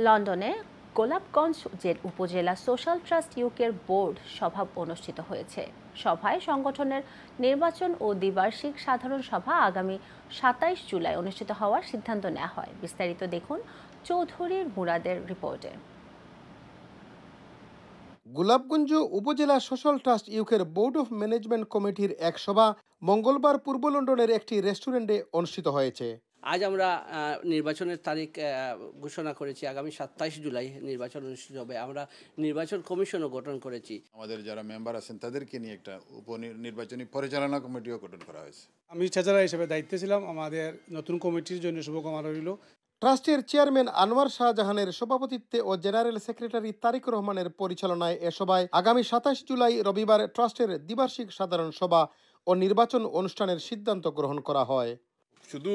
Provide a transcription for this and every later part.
লন্ডনে গোলাপগঞ্জ উপজেলা social trust ইউকের বোর্ড সভা অনুষ্ঠিত হয়েছে। সভায় সংগঠনের নির্বাচন ও দ্বিবার্ষিক সাধারণ সভা আগামী ২৭ জুলাই অনুষ্ঠিত হওয়ার সিদ্ধান্ত নেওয়া হয়। বিস্তারিত দেখুন চৌধুরীর মুরাদের রিপোর্টে। গোলাপগঞ্জ উপজেলা সোশ্যাল ট্রাস্ট ইউকের বোর্ড অফ ম্যানেজমেন্ট কমিটির এক সভা মঙ্গলবার পূর্ব লন্ডনের একটি রেস্টুরেন্টে অনুষ্ঠিত হয়েছে। আজ আমরা নির্বাচনের তারিখ ঘোষণা করেছি। আগামী ২৭ জুলাই নির্বাচন অনুষ্ঠিত হবে। আমরা নির্বাচন কমিশনও গঠন করেছি। আমাদের যারা মেম্বার আছেন তাদেরকে নিয়ে একটা নির্বাচনী পরিচালনা কমিটিও গঠন করা হয়েছে। আমি ট্রেজারার হিসেবে দায়িত্বে ছিলাম। আমাদের নতুন কমিটির জন্য শুভকামনা রইল। ট্রাস্টের চেয়ারম্যান আনোয়ার শাহজাহানের সভাপতিত্বে ও জেনারেল সেক্রেটারি তারিক রহমানের পরিচালনায় এ সভায় আগামী ২৭ জুলাই রবিবার ট্রাস্টের দ্বিবার্ষিক সাধারণ সভা ও নির্বাচন অনুষ্ঠানের সিদ্ধান্ত গ্রহণ করা হয়। শুধু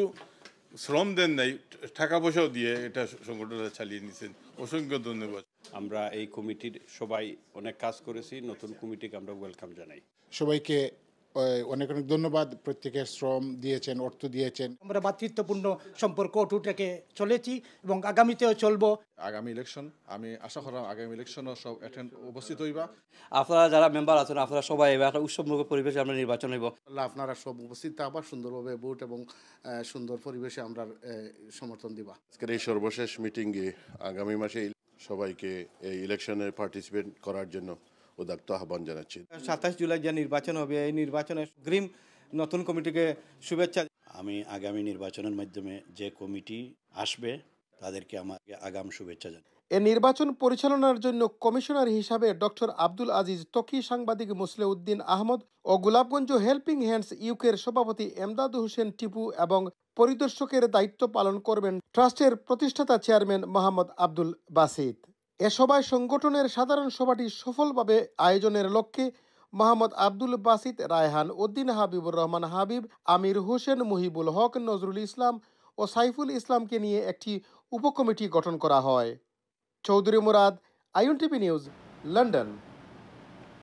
শ্রম দেন নাই, টাকা পয়সাও দিয়ে এটা সংগঠনটা চালিয়ে নিয়েছেন। অসংখ্য ধন্যবাদ। আমরা এই কমিটির সবাই অনেক কাজ করেছি। নতুন কমিটিকে আমরা ওয়েলকাম জানাই। সবাইকে অনেক অনেক ধন্যবাদ। প্রত্যেকের শ্রম দিয়েছেন, অর্থ দিয়েছেন। আমরা ভ্রাতৃত্বপূর্ণ সম্পর্ক অটুট রেখে চলেছি এবং আগামীতেও চলবো। আগামী ইলেকশন, আমি আশা করলাম আগামী ইলেকশনও সব উপস্থিত হইবা। আপনারা যারা মেম্বার আছেন আপনারা সবাই একটা উৎসবমুখর পরিবেশে আমরা নির্বাচন হইব। আপনারা সব উপস্থিত থাকবা, সুন্দরভাবে ভোট এবং সুন্দর পরিবেশে আমরা সমর্থন দিবা। আজকের এই সর্বশেষ মিটিংয়ে আগামী মাসে সবাইকে এই ইলেকশনে পার্টিসিপেট করার জন্য উদাত্ত আহ্বান জানাচ্ছি। ২৭ জুলাই যে নির্বাচন হবে এই নির্বাচনে গ্রিম নতুন কমিটিকে শুভেচ্ছা। আমি আগামী নির্বাচনের মাধ্যমে যে কমিটি আসবে তাদেরকে আমাকে আগাম শুভেচ্ছা জানাই। এ নির্বাচন পরিচালনার জন্য কমিশনার হিসাবে ডক্টর আব্দুল আজিজ তকি, সাংবাদিক মুসলেউদ্দিন আহমদ ও গোলাপগঞ্জ হেল্পিং হ্যান্ডস ইউকের সভাপতি এমদাদ হোসেন টিপু এবং পরিদর্শকের দায়িত্ব পালন করবেন ট্রাস্টের প্রতিষ্ঠাতা চেয়ারম্যান মোহাম্মদ আব্দুল বাসিত। এ সভায় সংগঠনের সাধারণ সভাটি সফলভাবে আয়োজনের লক্ষ্যে মোহাম্মদ আব্দুল বাসিত, রায়হান উদ্দিন, হাবিবুর রহমান হাবিব, আমির হোসেন, মুহিবুল হক, নজরুল ইসলাম ও সাইফুল ইসলামকে নিয়ে একটি উপকমিটি গঠন করা হয়। Chowdhury Murad, INTV news, London.